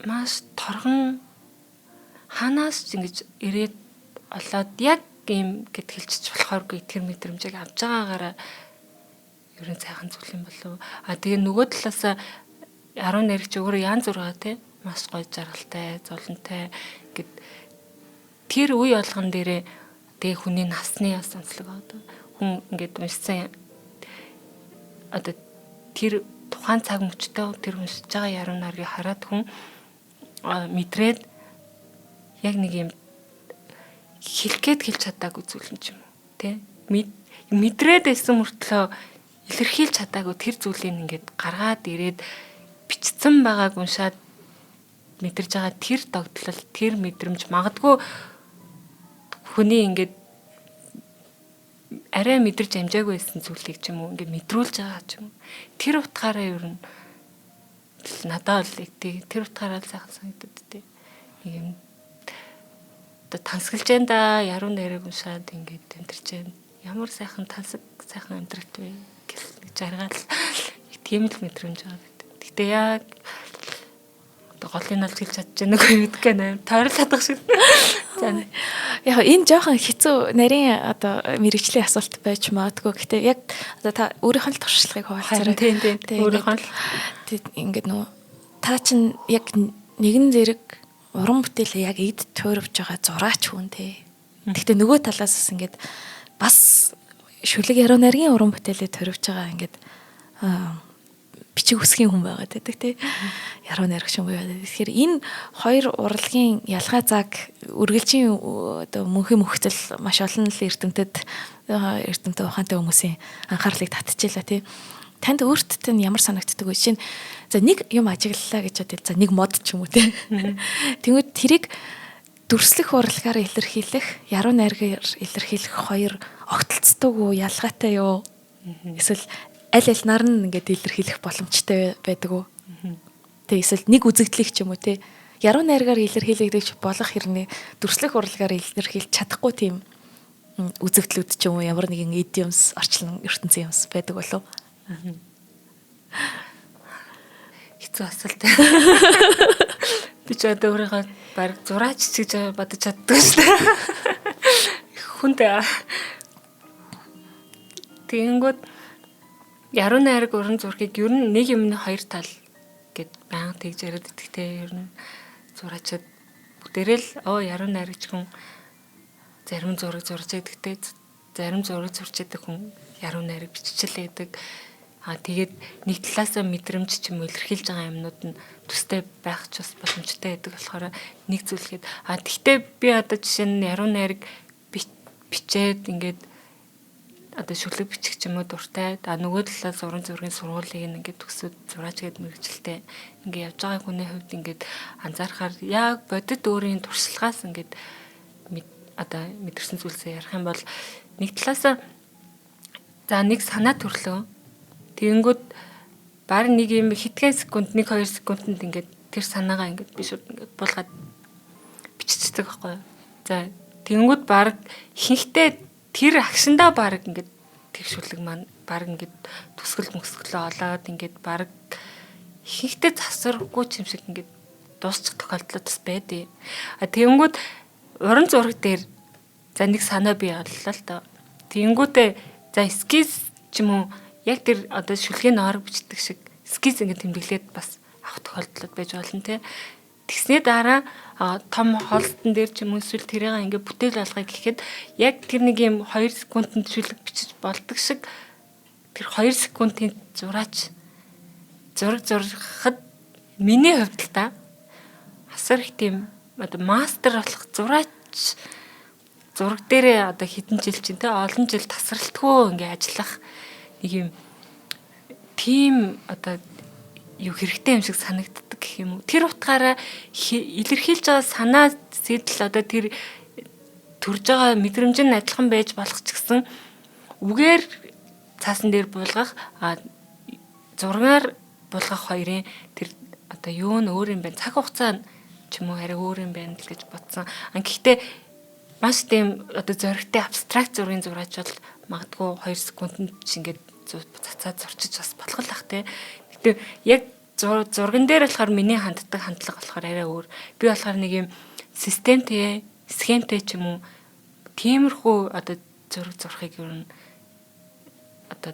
маш торгон ханаас ч ингэж ирээд олоод яг юм гэд хэлчих болохооргүй тэр мэдрэмжийг авж байгаагаараа ер нь сайхан зүйл юм болов. Тэгээ нөгөө талаасаа яруу найрагч өөрөө янз бүр байгаа тий маш гоё жаргалтай, золонтой гэд тэр үе болгон дээрээ тэгээ хүний насны бас онцлог одоо хүн ингээд уншсан одоо тэр тухайн цаг мөчтэй тэр уншиж байгаа яруу найргийг хараад хүн мэдрээд яг нэг юм хэлгээд хэлж чадаагүй зүйл юм ч юм уу тий мэдрээд байсан мөртлөө илэрхийлж чадаагүй тэр зүйлийг ингээд гаргаад ирээд бичсэн байгааг уншаад мэдэрж байгаа тэр догтлол тэр мэдрэмж магадгүй хүний ингээд арай мэдэрж амжаагүй байсан зүйлийг ч юм уу ингээд мэдрүүлж байгаа ч юм. Тэр утгаараа ер нь надад л тэр утгаараа л сайхан санагдаад тий. Ийм одоо тансаглаж байна да яруу найрыг уншаад ингээд амтэрч байна. Ямар сайхан сайхан амтрагт вэ гэж жаргаал тийм л мэдрэмж байгаа. Гэтэ яг одоо голын алж хэлж чадж байна уу гэдг нь тойрол хадах шиг. Яг энэ жоохон хэцүү нарийн одоо мэрэгжлийн асуулт байж магадгүй. Гэтэ яг одоо та өөрийнх нь туршлагыг хуваалцаарай. Тийм. Өөрийнх нь ингээд нөгөө та чинь яг нэгэн зэрэг уран бүтээлээ яг эд туурвж байгаа зураач хүн тий. Гэтэ нөгөө талаас ингээд бас шүлэг яруу найргийн уран бүтээлээ туурвж байгаа ингээд бичиг үсгийн хүн байгаад байдаг тий. Яруу найрагч хүн байгаад. Тэгэхээр энэ хоёр урлагийн ялгаа заг үргэлжийн одоо мөнхийн мөхцөл маш олон л эрдэмтэд ухаантай хүмүүсийн анхаарлыг татчихлаа тий. Танд өөртөө нь ямар санагддаг вэ? Жишээ нь за нэг юм ажиглалаа гэж бодъё. За нэг мод ч юм уу тий. Тэгвэл тэрийг дүрслэх урлагаар илэрхийлэх, яруу найргаар илэрхийлэх хоёр огтлцдог уу, ялгаатай юу? Эсвэл аль алинаар нь ингээд илэрхийлэх боломжтой байдаг уу? Тэ эсвэл нэг үзэгдлийг ч юм уу те яруу найргаар илэрхийлэгдэж болох хэрнээ дүрслэх урлагаар илэрхийлж чадахгүй тийм үзэгдлүүд ч юм уу ямар нэгэн идиомс орчлон ертөнцийн юмс байдаг болов? Хэцүү асуулт. Би ч одоо өөрийгөө баг зураач гэж бодож чаддаг шүү дээ. Хүнтэй. Тэгэнгүүт яруу найраг уран зургийг ер нь нэг юмны хоёр тал гэд байнга тэгж яриад идэхтэй ер нь зураачаад бүгдээрээ л яруу найрагч хүн зарим зураг зурж идэгтэй зарим зураг зурж идэг хүн яруу найраг биччихлээ гэдэг. Тэгээд нэг талаасаа мэдрэмж ч юм уу илэрхийлж байгаа юмнууд нь төстэй байх ч бас боломжтой байдаг болохоор нэг зүйлгээд тэгтээ би одоо жишээ нь яруу найраг бичээд ингээд одоо шүлэг бичих ч юм уу дуртай. Нөгөө талаас уран зургийн сургуулийг ингээд төгсөөд зураач гээд мэрэгчлээ. Ингээд явж байгаа хүний хувьд ингээд анзаархаар яг бодит өөрийн туршлагаас ингээд одоо мэдэрсэн зүйлсээ ярих юм бол нэг талаас за нэг санаа төрлөө. Тэгэнгүүт баг нэг юм хэдхэн секунд 1-2 секундэд ингээд тэр санаагаа ингээд би шууд ингээд буулгаад биччихдэг байхгүй юу. За тэгэнгүүт баг ихэнхдээ тэр агшиндаа баг ингээд тэгшүүлэг маань баг ингээд төсгөлөө олоод ингээд баг ихэнхдээ засваргүй юм шиг ингээд дуусчих тохиолдлууд бас байдیں۔ Тэгэнгүүт уран зураг дээр за нэг санаа бий боллоо л доо. Тэгэнгүүтээ за эскиз ч юм уу яг тэр одоо шүлгийн орог бичдэг шиг эскиз ингээд тэмдэглээд бас авах тохиолдлууд байж болно те. Тэгсний дараа том холстон дээр ч юм уу эсвэл тэрийг ингээд бүтээл болгоё гэхэд яг тэр нэг юм 2 секундэд шүлэг бичиж болдог шиг тэр 2 секундын зураач зураг зурхад миний хувьд л та асар их тийм одоо мастер болох зураач зураг дээрээ одоо хэдэн жил чинь те олон жил тасралтгүй ингээд ажиллах нэг юм тийм одоо юу хэрэгтэй юм шиг санагддаг гэх юм уу. Тэр утгаараа илэрхийлж байгаа санаа сэтэл одоо тэр төрж байгаа мэдрэмж нь адилхан байж болох ч гэсэн үгээр цаасан дээр буулгах зургаар буулгах хоёрын тэр одоо юу нь өөр юм бэ? Цаг хугацаа ч юм уу арай өөр юм байна л гэж бодсон. Гэхдээ маш тийм одоо зөрөгтэй абстракт зургийн зураач бол магадгүй 2 секундэд шингээд цацаад зурчиж бас болох л ах те. Гэтэ яг зурган дээр болохоор миний ханддаг хандлага болохоор арай өөр. Би болохоор нэг юм системтэй, схемтэй ч юм уу тиймэрхүү одоо зураг зурхыг ер нь одоо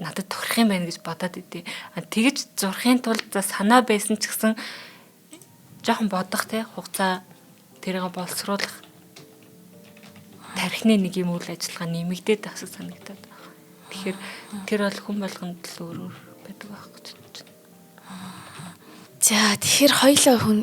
надад тохирох юм байна гэж бодоод идэв. Тэгэж зурхын тулд за санаа байсан ч гэсэн жоохон бодох те хугацаа тэрийг боловсруулах тархины нэг юм үйл ажиллагаа нэмэгдээд байх шиг санагдаад байна. Тэгэхээр тэр бол хүн болгонд л өөрөөр байдаг байх гэж бодож байна. За тэгэхээр хоёлаа хүн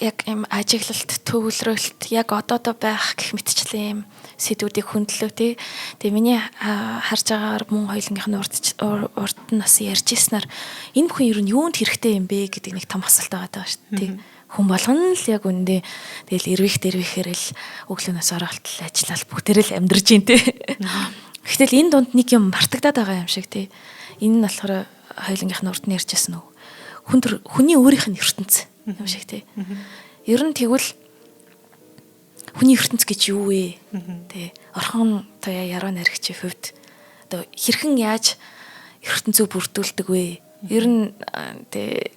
яг юм ажиглалт төвлөрөлт яг одоодоо байх гэх мэтчлэн юм сэдвүүдийг хөндлөө тий. Тэгээ миний харж байгаагаар мөн хоёлынгийнх нь урд нь бас ярьж ирснээр энэ бүхэн ер нь юунд хэрэгтэй юм бэ гэдэг нэг том асуулт байгаа шүү дээ тий. Хүн болгоно л яг үндэ тэгэл дэрвэхээр л өглөөнөөс оролтол ажиллаад бүгдээрээ л амьдарч ин тий. Гэтэл энэ дунд нэг юм мартагдаад байгаа юм шиг тий. Энэ нь болохоор хоёлынгийнх нь урд нь ярьжсэн үү. Хүний өөрийнх нь ертөнц юм шиг тий. Ер нь тэгвэл хүний ертөнц гэж юу вэ? Тий. Орхон тоя яруу найрагчийн хувьд одоо хэрхэн яаж ертөнцөө бүрдүүлдэг вэ? Ер нь тий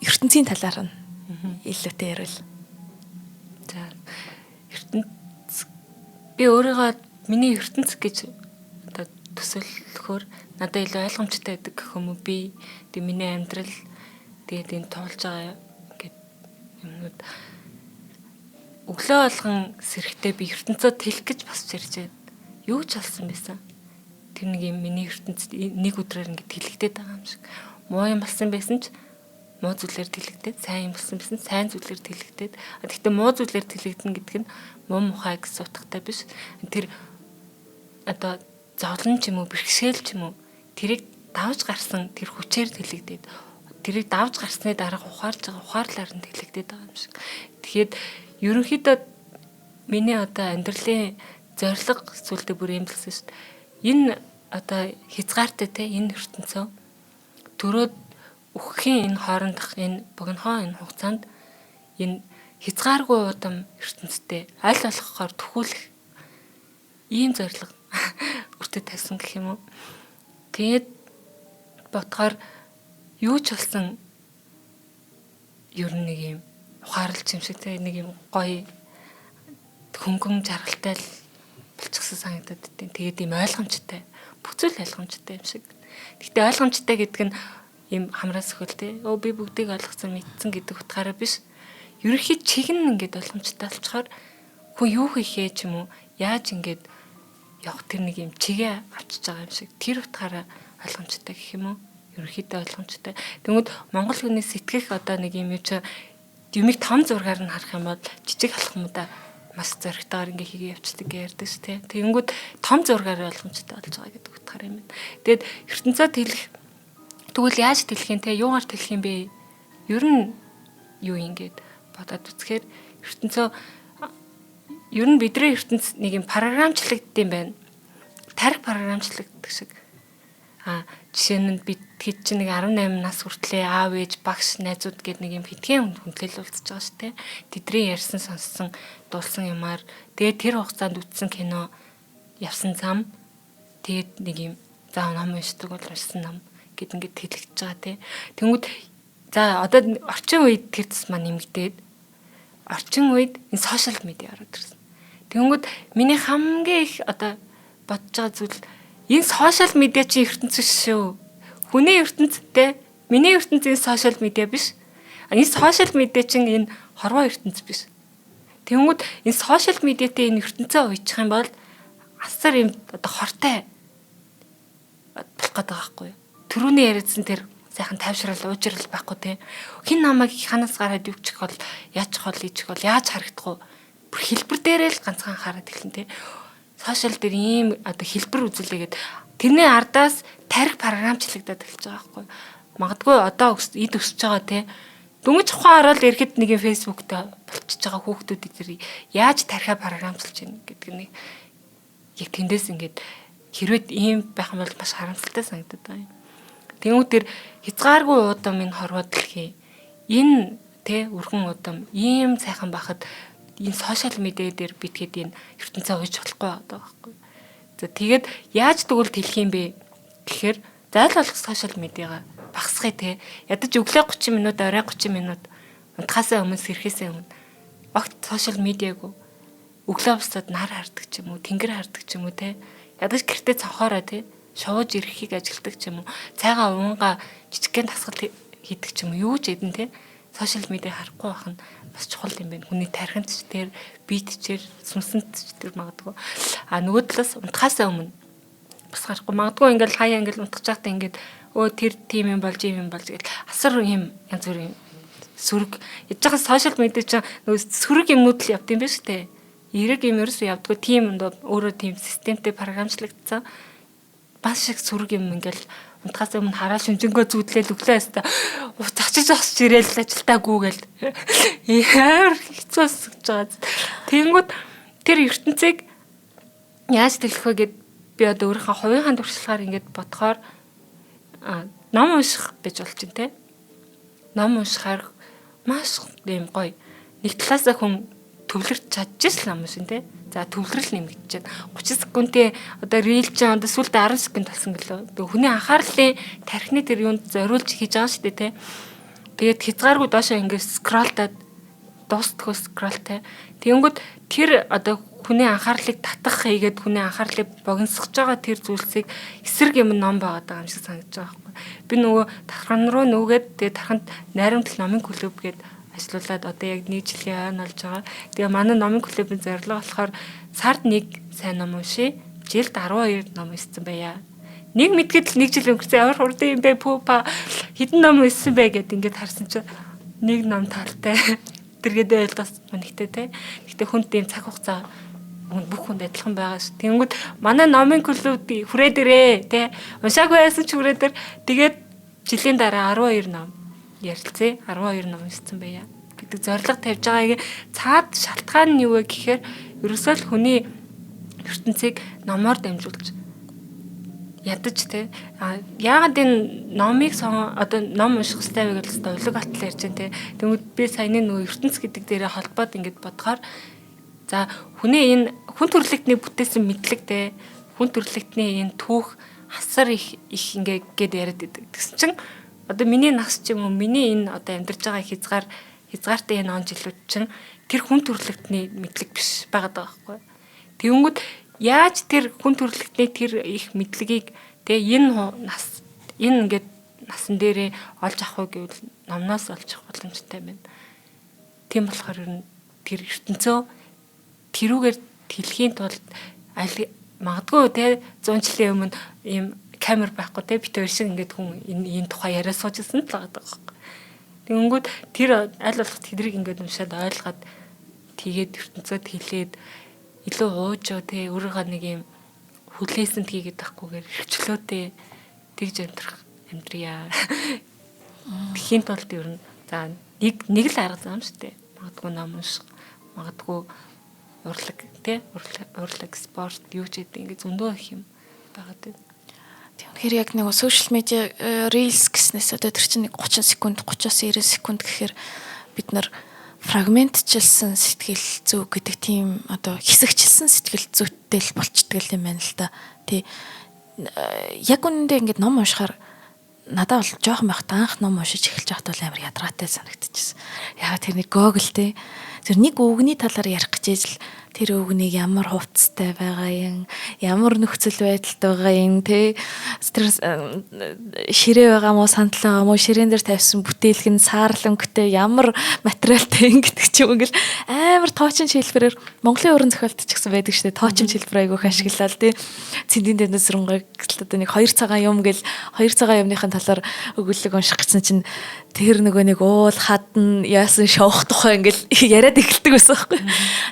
ертөнцийн талаар нь илүүтэй ярил. За ертөнц би өөрийгөө миний ертөнц гэж одоо төсөөлөхөөр надад илүү ойлгомжтой байдаг гэх юм уу би тэг миний амьдрал тэгээд энэ тоолж байгаа ингээд юмнууд өглөө болгон сэрхтээ би ертөнцөө тэлэх гэж босч ирж байна. Юу ч болсон байсан. Тэр нэг юм миний ертөнцид нэг өдрөөр ингээд тэлэгдээд байгаа юм шиг. Муу юм болсон байсан ч муу зүйлээр тэлэгдээд, сайн юм болсон байсан сайн зүйлээр тэлэгдээд. Гэхдээ муу зүйлээр тэлэгдэн гэдэг нь муу мухай гэсэн утгатай биш. Тэр одоо зовлон ч юм уу, бэрхшээл ч юм уу тэрийг давж гарсан тэр хүчээр тэлэгдээд тэрийг давж гарсны дараа ухаарж байгаа ухаарлаар нь тэлэгдээд байгаа юм шиг. Тэгэхээр ерөнхийдөө миний одоо амьдралын зорилго зүйлдээ бүр юм болсон шүү дээ. Энэ одоо хязгаартай те энэ ертөнцөө төрөөд өгөхийн энэ хоорондох энэ богинохоо энэ хугацаанд энэ хязгааргүй удам ертөнцтэй аль болохоор төхүүлэх ийм зорилго өртөд тавьсан гэх юм уу. Тэгээд бодохоор юу ч болсон ер нь нэг юм ухаарлж юм шиг те нэг юм гоё хөнгөн жаргалтай л болчихсон санагдаад тийм. Тэгээд ийм ойлгомжтой бүх зүйл ойлгомжтой юм шиг. Гэхдээ ойлгомжтой гэдэг нь ийм хамраас өхөл те би бүгдийг ойлгосон мэдсэн гэдэг утгаараа биш. Ерөнхий чиг нь ингээд ойлгомжтой болчихоор хүн юу хийхээ ч юм уу яаж ингээд явах тэр нэг юм чигээ авчиж байгаа юм шиг. Тэр утгаараа ойлгомжтой гэх юм уу? Ерөнхийдөө ойлгомжтой. Тэгмэд монгол хүний сэтгэх одоо нэг юм юмыг том зургаар нь харах юм бол жижиг алхмуудаа маш зоригтойгоор ингээ хийгээ явцдаг гэж ярьдаг ш тий. Тэгэнгүүт том зургаар ойлгомжтой болж байгаа гэдэг утгаар юм байна. Тэгэд ертөнцөө тэлэх тэгвэл яаж тэлэх юм те юугаар тэлэх юм бэ? Ер нь юу ингээд бодоод үзэхээр ертөнцөө ер нь бидний ертөнц нэг юм програмчлагдсан юм байна. Тарих програмчлагддаг шиг. Жишээ нь бид хэд ч нэг 18 нас хүртлээр аав ээж багш найзууд гээд нэг юм хитгэн хүндлэл уулзж байгаа шүү дээ. Тэдний ярьсан сонссон дуулсан юмар тэгээд тэр хугацаанд үзсэн кино явсан зам тэгээд нэг юм за ном уншдаг бол уншсан ном гэд ингээд тэлэгдэж байгаа тий. Тэнгүүд за одоо орчин үед тэр тусмаа нэмэгдээд орчин үед энэ сошиал медиа ороод ирсэн. Тэнгүүд миний хамгийн их одоо бодож байгаа зүйл энэ сошиал медиа чи ертөнц шүү. Хүний ертөнцтэй миний ертөнц энэ сошиал медиа биш. Энэ сошиал медиа чинь энэ хорвоо ертөнц биш. Тэнгүүд энэ сошиал медиатэй энэ ертөнцөө уйчих юм бол асар юм одоо хортой болох гэдэг байхгүй юу. Төрөний яриадсан тэр сайхан тайвшрал уужрал байхгүй те. Хин намайг ханаас гараад юу чих бол яаж хол ийчих бол яаж харагдах вэ? Бүр хэлбэр дээрээ л ганцхан хараад эхэлнэ те. Сошиал дээр ийм одоо хэлбэр үзүүлээгээд тэрний ардаас тарих програмчлагдаад эхэлж байгаа байхгүй. Магадгүй одоо эд өсөж байгаа те. Дөнгөж ухаан ороод ирэхэд нэг фэйсбүүк дээр болчихж байгаа хүүхдүүд эдгээр яаж тарихаа програмчилж байна гэдэг нэг яг тэндээс ингээд хэрвээ ийм байх юм бол маш харамсалтай санагдаад байна. Тэнгүүд тэр хязгааргүй удам энэ хорвоо дэлхий энэ тэ өргөн удам ийм сайхан байхад энэ сошиал медиа дээр битгээд энэ ертөнцөө уйж болохгүй байгаа байхгүй. За тэгээд яаж тэгвэл тэлэх юм бэ гэхээр зайл болох сошиал медиагаа багасгая те. Ядаж өглөө 30 минут орой 30 минут унтахаасаа өмнө сэрэхээсээ өмнө огт сошиал медиагүй өглөө босоод нар хардаг ч юм уу, тэнгэр хардаг ч юм уу те. Ядаж гэртээ цонхоороо те. Шууж ирэхийг ажилтдаг ч юм уу, цайгаа уунга жижигхэн тасгал хийдэг ч юм уу, юу ч эдэн те. Сошиал медиа харахгүй байх нь бас чухал юм байна. Хүний тархинд ч тэр, биед ч сүнсэнд ч тэр магадгүй. Нөгөө талаас унтахаасаа өмнө бас харахгүй магадгүй ингээл хаяа ингээл унтах чагтаа ингээд тэр тим юм болж юм болж гэл асар юм янз бүрийн сүрэг яж байгаа сошиал медиа чинь нөгөө сүрэг юмнууд л явд юм байна шүү дээ. Эрэг юм ерөөсөө явдгүй тим өөрөө тим системтэй програмчлагдсан. Бас шиг сүрэг юм ингээл унтахаас өмнө хараа шүнжэнгөө зүудлээл өглөө ястаа зачиж зогсож ирээл ажилтаагүй гээл яар хэцүү сэгж байгаа. Тэнгүүд тэр ертөнцийг яаж тэлэх вэ гэд би одоо өөрийнхөө хувийнхаа туршлагаар ингээд бодохоор ном унших гэж болж байна те. Ном уншихаар маш юм гоё. Нэг талаасаа хүн төвлөрч чадчихсан ном шин те. За төвлөрөл нэмэгдэж байна. 30 секундын одоо рил чинь одоо сүүлдээ 10 секунд болсон гэлөө. Тэгээ хүний анхаарлын тархины тэр юунд зориулж хийж байгаа шүү дээ те. Тэгээд хязгааргүй доошоо ингээд скролтаад дуустдаггүй скролтай. Тэнгүүд тэр одоо хүний анхаарлыг татах хийгээд хүний анхаарлыг богиносгож байгаа тэр зүйлсийг эсрэг юм ном байгаа юм шиг санагдаж байгаа байхгүй. Би нөгөө тархан руу нүгээд тэгээ тарханд найрамдал номын клуб гээд ажиллаулаад одоо яг 1 жилийн ойн болж байгаа. Тэгээ манай номын клубын зорилго болохоор сард 1 сайн ном уншия, жилд 12 ном уншсан байя. Нэг мэдгээд л 1 жил өнгөрсөн ямар хурдан юм бэ пупа хэдэн ном уншсан бэ гэд ингээд харсан чинь нэг ном талтай. Тэргээд ойлгос үнэхтэй те. Гэхдээ хүнд ийм цаг хугацаа бүх хүнд адилхан байгаа ш. Тэнгүүд манай номын клуб хүрээд ирээ те. Уншаагүй байсан ч хүрээд ир. Тэгээд жилийн дараа 12 ном ярилцээ 12 ном уншсан байя гэдэг зорилго тавьж байгааг цаад шалтгаан нь юу вэ гэхээр ерөөсөө л хүний ертөнцийг номоор дамжуулж ядаж те яагаад энэ номыг одоо ном унших хэрэгтэй вэ гэж улиг батал ярьж байна те. Тэгмэд би саяны нөгөө ертөнц гэдэг дээрээ холбоод ингэж бодохоор за хүний энэ хүн төрөлхтний бүтээсэн мэдлэг те хүн төрөлхтний энэ түүх хасар их ингээд яриад байдаг. Тэгсэн чинь одоо миний нас ч юм уу миний энэ одоо амьдарч байгаа хязгаартай энэ он жилүүд чинь тэр хүн төрөлхтний мэдлэг биш байгаад байгаа байхгүй. Тэгэнгүүт яаж тэр хүн төрөлхтний тэр их мэдлэгийг тэгээ энэ нас энэ ингээд насан дээрээ олж авах гэвэл номноос олж авах боломжтой байна. Тийм болохоор ер нь тэр ертөнцөө тэрүүгээр тэлхийн тулд магадгүй те 100 жилийн өмнө ийм камер байхгүй те бит хоёр шиг ингээд хүн энэ тухай яриа суужсэн л байгаа байхгүй. Тэгэнгүүт тэр аль болох тэдрийг ингээд уншаад ойлгоод тэгээд ертөнцөд хэлээд илүү уужоо те өөрийнхөө нэг юм хүлээсэнд хийгээд байхгүйгээр хөвчлөөтэй тэгж амьдрья. Тхийн тулд ер нь за нэг л арга зам шүү дээ. Магадгүй ном унших, магадгүй урлаг те урлаг спорт юу ч гэдэг ингээд зөндөө их юм байгаад байна. Тэгэхээр яг нэг сошиал медиа reels гэснээс одоо тэр чинь 30 секунд 30-аас 90 секунд гэхээр бид нар фрагментчилсан сэтгэл зүй гэдэг тийм одоо хэсэгчилсэн сэтгэл зүйтэй л болчдөг юм байна л да. Тий. Яг үнэндээ ингээд ном уншихаар надад бол жоохон байхад анх ном уншиж эхэлж байхад бол амар ядраатай санагдчихсэн. Яг тэр нэг Google тий. Тэр нэг үгний талаар ярих гэж ижил тэр үгнийг ямар хувцастай байгаа юм, ямар нөхцөл байдалд байгаа юм тий. Тэр ширээ байгаа мó сандал байгаа мó ширээн дээр тавьсан бүтээлг нь саарлан өнгөтэй ямар материалтай гэдэг ч юм ингээл амар тоочин хэлбэрээр Монголын уран зохиолт ч гэсэн байдаг шүү дээ. Тоочин хэлбэр айгүйх ашиглаад тий. Цэндийн дэвнэс рунгаа одоо нэг 2 цагаан юм гэл 2 цагаан юмныхын талаар өгүүлэг унших гэсэн чинь тэр нөгөө нэг уул хадна яасан шоох тухай ингээл яриад эхэлдэг байсан байхгүй.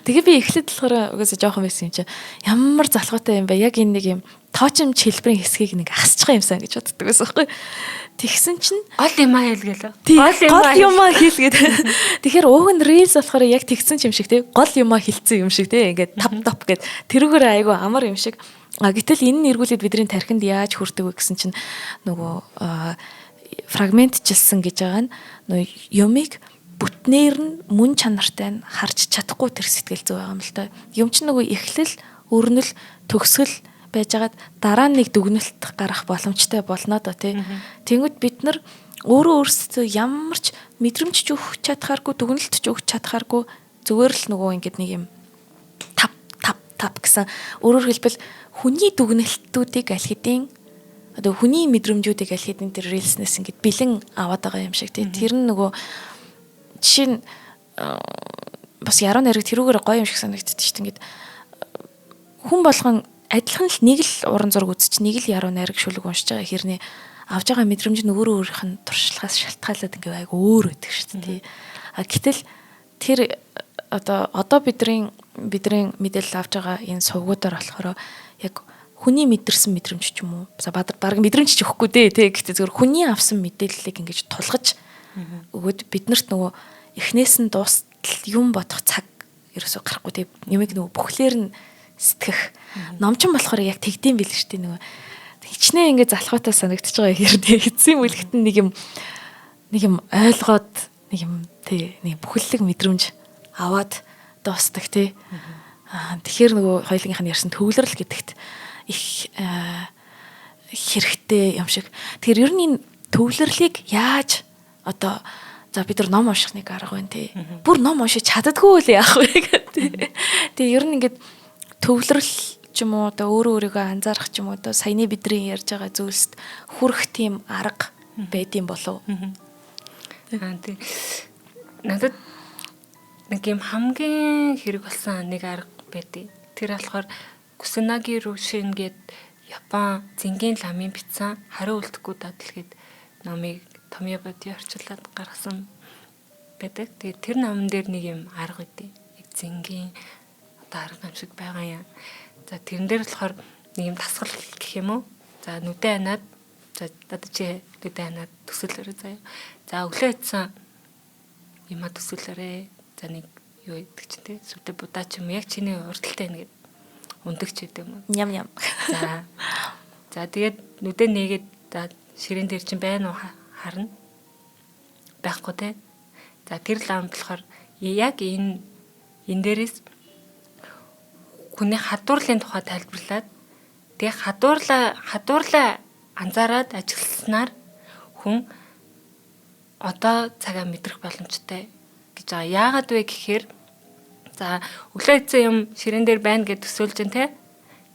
Тэгээ би эхлээд болохоор угаасаа жоохон байсан юм чи ямар залхуутай юм бэ? Яг энэ нэг юм тоочмч хэлбэрийн хэсгийг нэг асчих юмсан гэж боддог байсан байхгүй. Тэгсэн чинь гол юм аа хэлгээл. Гол юм аа хэлгээд. Тэгэхээр ууг нь reels болохоор яг тэгсэн юм шиг тий. Гол юм аа хэлсэн юм шиг тий. Ингээд топ гэд тэрүүгээр айгу амар юм шиг. Гэтэл энэ нэргүүлээд бидний тархинд яаж хүрдэг вэ гэсэн чинь нөгөө фрагментчилсан гэж байгаа нь нөгөө юмыг бүтнээр нь мөн чанартай нь харж чадахгүй тэр сэтгэл зүй байгаа юм л да. Юм чинь нөгөө эхлэл, өрнөл, төгсгөл байжгаад дараа нь нэг дүгнэлт гарах боломжтой болно доо тий. Тэнгүүд бид нар өөрөө өөрсдөө ямар ч мэдрэмж ч өгч чадхааргүй, дүгнэлт ч өгч чадхааргүй зүгээр л нөгөө ингэдэг нэг юм тап гэсэн өөрөөр хэлбэл хүний дүгнэлтүүдийг аль хэдийн одоо хүний мэдрэмжүүдийг аль хэдийн тэр reels-нээс ингэ бэлэн аваад байгаа юм шиг тий. Тэр нь нөгөө жишээ нь бас яруу найраг тэрүүгээр гоё юм шиг санагддаг шүү дээ. Ингээд хүн болгон адилхан л нэг л уран зураг үзэж нэг л яруу найраг шүлэг уншиж байгаа хэрнээ авж байгаа мэдрэмж нь өөрөөх нь туршлагаас шалтгаалаад ингээ айгу өөр байдаг шүү дээ. Гэтэл тэр одоо бидний мэдээлэл авж байгаа энэ сувгуудаар болохоор яг хүний мэдэрсэн мэдрэмж ч юм уу баг мэдрэмж ч өгөхгүй дээ тий. Гэхдээ зөвхөн хүний авсан мэдээллийг ингэж тулгаж өгөөд биднэрт нөгөө эхнээс нь дуустал юм бодох цаг ерөөсөй гарахгүй тий. Нэмийг нөгөө бүхлээр нь сэтгэх номчин болохоор яг тэгдэм бил шүү дээ нөгөө хичнээн ингэ залхуутай санагдчихж байгаа хэрэг эцсийн үлгт нэг юм ойлгоод нэг юм тий нэг бүхэллэг мэдрэмж аваад дуустдаг тий. Тэгэхээр нөгөө хоёулынх нь ярьсан төвлөрөл гэдэгт их хэрэгтэй юм шиг. Тэгэхээр ер нь энэ төвлөрлийг яаж одоо за бид нар ном уншихны арга байна тий. Бүр ном уншиж чаддаггүй л яах вэ гэдэг. Тэгээ ер нь ингээд төвлөрөл ч юм уу одоо өөрийгөө анзаарах ч юм уу одоо саяны бидний ярьж байгаа зүйлсд хүрэх тийм арга байдсан болов. Тий. Надад нэг юм хамгийн хэрэг болсон нэг арга байдیں۔ Тэр болохоор Kusanagi Rushin гээд Япон зингийн ламын бичсэн хариу үлдэхгүй дадал гээд номыг Томьёо Боди орчуулад гаргасан байдаг. Тэгээд тэр номон дээр нэг юм арга өгдөө. Яг зингийн одоо арга юм шиг байгаа юм. За тэрэн дээр болохоор нэг юм дасгал гэх юм уу? За нүдэн анаад за одоо чи нүдэн анаад төсөөлөөрэй заяа. За өглөө идсэн юмаа төсөөлөөрэй. За нэг юу гэдэг чинь те сүдэ будаа ч юм яг чиний урдталтай байна гэд ундагч гэдэг юм. Ням. За тэгээд нүдэн нээгээд за ширээн дээр чинь байна уу харна. Байхгүй те. За тэр лам болохоор яг энэ дээрээс хүний хадуурлын тухай тайлбарлаад тэгээ хадуурлаа анзаараад ажилласнаар хүн одоо цагаа мэдрэх боломжтой гэж байгаа. Яагаад вэ гэхээр за өглөө идсэн юм ширээн дээр байна гэж төсөөлж जैन те.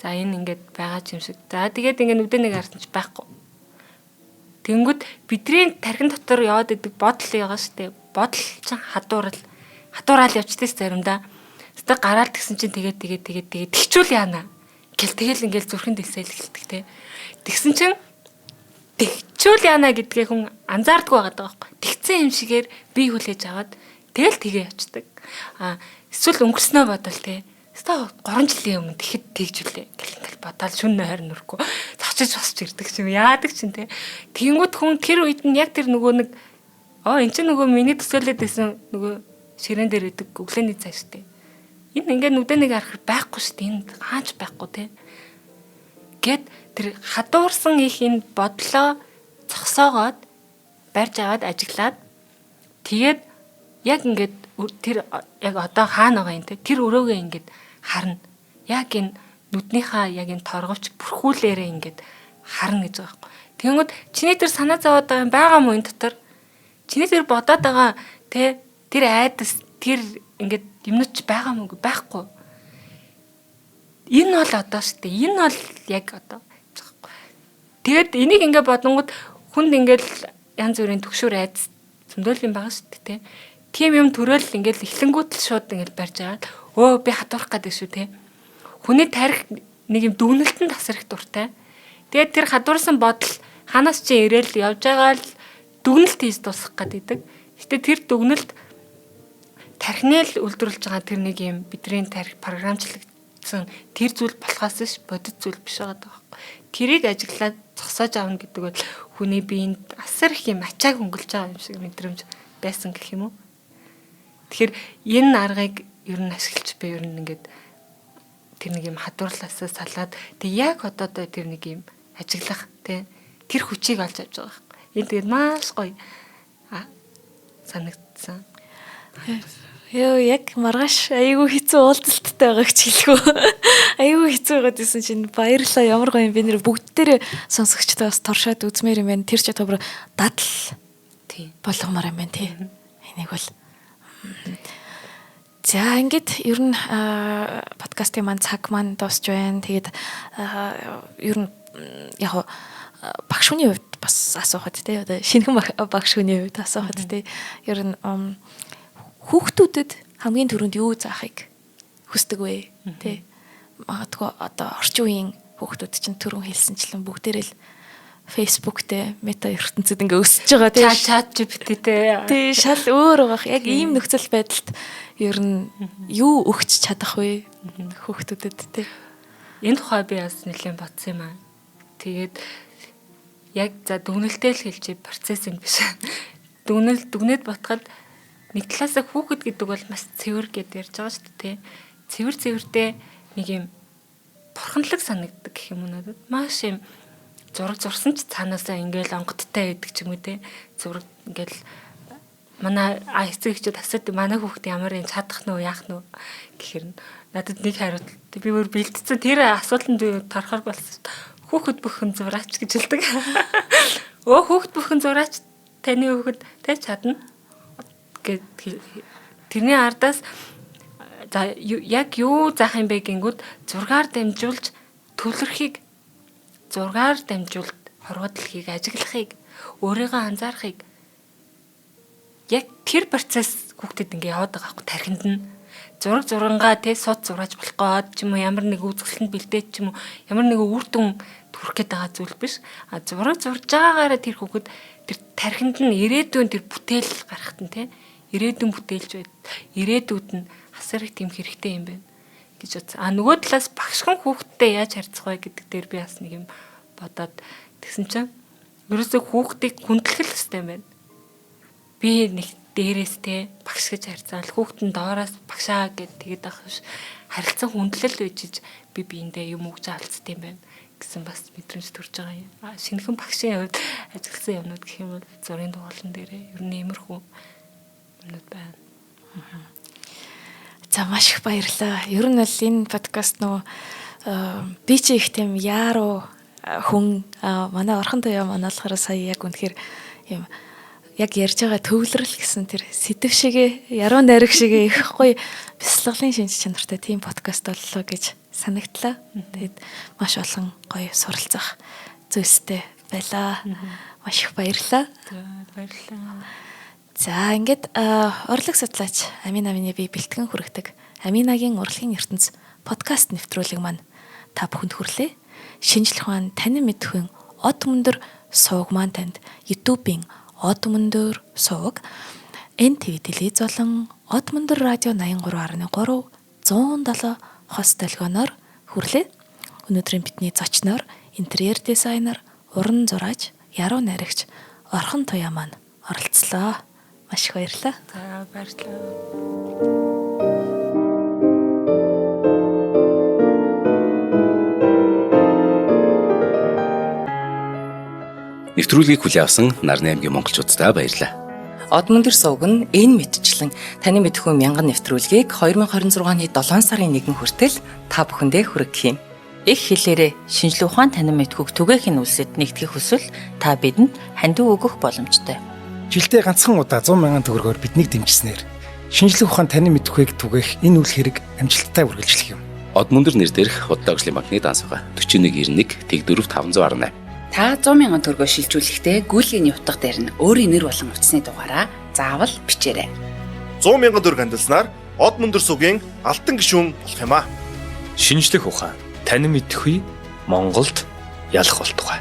За энэ ингээд байгаа юм шиг. За тэгээд ингээд нүдэн нэг харсан ч байхгүй. Тэнгүүд бидний тархин дотор яваад идэг бодол байгаа штэ. Бодол чинь хадуурал явчдээс заримдаа. Тэгтээ гараал тэгсэн чинь тэгээд тэгчүүл яана. Тэгэл ингээл зүрхэнд дэсэл эхэлдэг те. Тэгсэн чинь тэгчүүл яана гэдгээ хүн анзаардгүй байгаа байхгүй. Тэгсэн юм шигээр бие хүлээж аваад тэгэл тгээ явцдаг. Эсвэл өнгөрснөө бодвол те. Өстой 3 жилийн өмнө тэгэхэд тэгжүүлээ. Ингээл бодоол шүн нойр нүрхгүй. Зочиж босч ирдэг юм. Яадаг чинь те. Тэнгүүд хүн тэр үед нь яг тэр нөгөө нэг эн чинь нөгөө миний төсөөлөд байсан нөгөө ширээн дээр идэг өглөөний цай штэ. Энэ ингээд нүдэнийг харах байхгүй штэ. Энд хаач байхгүй те. гэд тэр хадуурсан их энэ бодлоо зогсоогоод барьж аваад ажиглаад тэгээд яг ингээд тэр яг одоо хаана байгаа юм те тэр өрөөгөө ингээд харна. Яг энэ нүднийхаа яг энэ торговч бүрхүүлээрээ ингээд харна гэж байгаа юм. Тэгэнгүүт чиний тэр санаа зовоод байгаа юм энэ дотор чиний тэр бодоод байгаа те тэр айдас тэр ингээд юмнууч байгаа мó байхгүй. Энэ бол одоо шүү дээ. Энэ бол яг одоо. Тэгээд энийг ингээд бодонгууд хүнд ингээд янз бүрийн төгшөр айдас зөндөл юм байгаа шүү дээ те. Тийм юм төрөөл ингээд эхлэнгүүт л шууд ингээд барьж аваад өө би хадуурах гэдэг шүү те. Хүний тарих нэг юм дүгнэлтэн тасрах дуртай. Тэгээд тэр хадуурсан бодол ханаас чи ирээл явж байгаа л дүгнэлт хийж дуусгах гэдэг. Гэтэ тэр дүгнэлт тархины л үйлдвэрлэж байгаа тэр нэг юм бидний тарих програмчлагдсан тэр зүйл болохоос ш бодит зүйл биш байгаа даа. Тэрийг ажиглаад зогсоож авна гэдэг бол хүний биед асар их юм ачааг хөнгөлж байгаа юм шиг мэдрэмж байсан гэх юм уу. Тэгэхээр энэ аргыг ер нь ашиглаж би ер нь ингээд тэр нэг юм хадуурлаасаа салаад тэг яг одоо тэр нэг юм ажиглах тий тэр хүчийг олж авч байгаа юм. Энэ тэгээд маш гоё санагдсан. Ёо яг маргааш айгүй хэцүү уулзалттай байгааг ч хэлэхгүй. Айгүй хэцүү байгаад исэн чинь баярлалаа ямар гоё юм би нэр бүгд дээр сонсогчдоо бас торшоод үзмээр юм байна. Тэр ч одоо дадал тий болгомоор юм байна тий. Энийг бол за ингээд ер нь подкастын маань цаг маань дуусч байна. Тэгээд ер нь яг багш хүний хувьд бас асуухад тий одоо шинэхэн багш хүний хувьд асуухад тий ер нь хүүхдүүдэд хамгийн түрүүнд юу заахыг хүсдэг вэ тий магадгүй одоо орчин үеийн хүүхдүүд чинь түрүүн хэлсэнчлэн бүгдээрээ л Facebook дээр мета ертөнцид ингээ өсөж байгаа тий чат GPT-тэй тий шал өөр байгаа. Яг ийм нөхцөл байдалд ер нь юу өгч чадах вэ хүүхдүүдэд тий энэ тухай би бас нэлээд бодсон юм аа. Тэгээд яг за дүгнэлтээ л хэлж процесс юм биш. Дүгнээд ботход нэг талаасаа хүүхэд гэдэг бол маш цэвэр гэдээ ярьж байгаа шүү дээ. Цэвэртэй нэг юм бурханлаг санагддаг гэх юм уу надад. Маш юм зураг зурсан ч цаанаасаа ингээл онгодтой байдаг ч юм уу те. Зураг ингээл манай эцэг эхчүүд асууад манай хүүхэд ямар юм чадах нь уу яах нь уу гэхээр надад нэг хариулт би өөр бэлдсэн тэр асуултанд торхоор болсон. Хүүхэд бүхэн зураач гэж хэлдэг. Өө хүүхэд бүхэн зураач таны хүүхэд тэ чадна. Тэрний ардаас за яг юу заах юм бэ гингүүд зургаар дамжуулж төвлөрхийг зургаар дамжуулт хорвоодлохыг ажиглахыг өөрийгөө анзаарахыг яг тэр процесс хүүхдэд ингээ яваад байгаа байхгүй тархинд нь зурангаа тий сууд зураач болох гээд ч юм уу ямар нэг үзэсгэлэнт бэлдээд ч юм уу ямар нэг үр дүн төрөх гээд байгаа зүйл биш а зураг зурж байгаагаараа тэр хүүхэд тэр тархинд нь ирээдүйн тэр бүтээл гарахт нь тий ирээдүйн бүтээлж байд. Ирээдүйд нь асар их тийм хэрэгтэй юм байна гэж бодсон. А нөгөө талаас багшхан хүүхдтэй яаж харьцах вэ гэдэг дээр би бас нэг юм бодоод тэгсэн чинь ерөөсөө хүүхдийг хүндлэх хэрэгтэй юм байна. Би нэг дээрээс те багш гэж харьцаал хүүхдэн доороос багшаа гэд тэгээд авах ш харилцан хүндлэл үжиж би биендээ юм өгч алдсан юм байна гэсэн бас мэдрэмж төрж байгаа юм. Шинэхэн багшийн хувьд ажилласан юмнууд гэх юм бол зургийн дугаалan дээрээ ер нь иймэрхүү байна. За маш их баярлалаа. Ер нь бол энэ подкаст нөө би чи их тийм яаруу хүн манай орхон тоё манай болохоор сая яг үнэхээр юм яг ярьж байгаа төвлөрөл гэсэн тэр сэдв шигээ яруу найраг шигээ их гоё бяцлаглалын шинж чанартай тийм подкаст боллоо гэж санагдлаа. Тэгээд маш олон гоё суралцах зүйлстэй байлаа. Маш их баярлалаа. Баярлалаа. За ингээд урлаг судлаач Амина миний бие бэлтгэн хүргэдэг Аминагийн урлагийн ертөнц подкаст нэвтрүүлэг маань та бүхэнд хүрлээ. Шинжлэх ухаан танин мэдхүйн од мөндөр сувг маань танд YouTube-ийн од мөндөр сувг, NTV телевиз болон од мөндөр радио 83.3 107 хос долгионоор хүрлээ. Өнөөдрийн бидний зочноор интерьер дизайнер, уран зураач, яруу найрагч Орхон Туяа маань оролцлоо. Маш их баярлалаа. За баярлалаа. Нэвтрүүлгийг хүлээн авсан Нарны аймгийн монголчуудаа баярлалаа. Од мөндөр сувг нь энэ мэдчлэн таны мэдхүй мянган нэвтрүүлгийг 2026 оны 7 сарын 1 хүртэл та бүхэндээ хүргэх юм. Их хэлээрээ шинжлэх ухаан танин мэдхүйг түгээхийн үлсэд нэгтгэх хүсвэл та бидэнд хандив өгөх боломжтой. Жилдээ ганцхан удаа 100,000 төгрөгөөр биднийг дэмжснээр шинжлэх ухаан танин мэдхүйг түгээх энэ үйл хэрэг амжилттай үргэлжлэх юм. Од мөндөр нэр дээрх Худалдаа хөгжлийн банкны дансгаа 4191 Тэг 4518. Та 100,000 төгрөгөөр шилжүүлэхдээ гүйлгээний утга дээр нь өөрийн нэр болон утасны дугаараа заавал бичээрэй. 100,000 төгрөг хандалснаар Од мөндөр сувгийн алтан гишүүн болох юм а. Шинжлэх ухаан танин мэдхгүй Монголд ялах болтугай.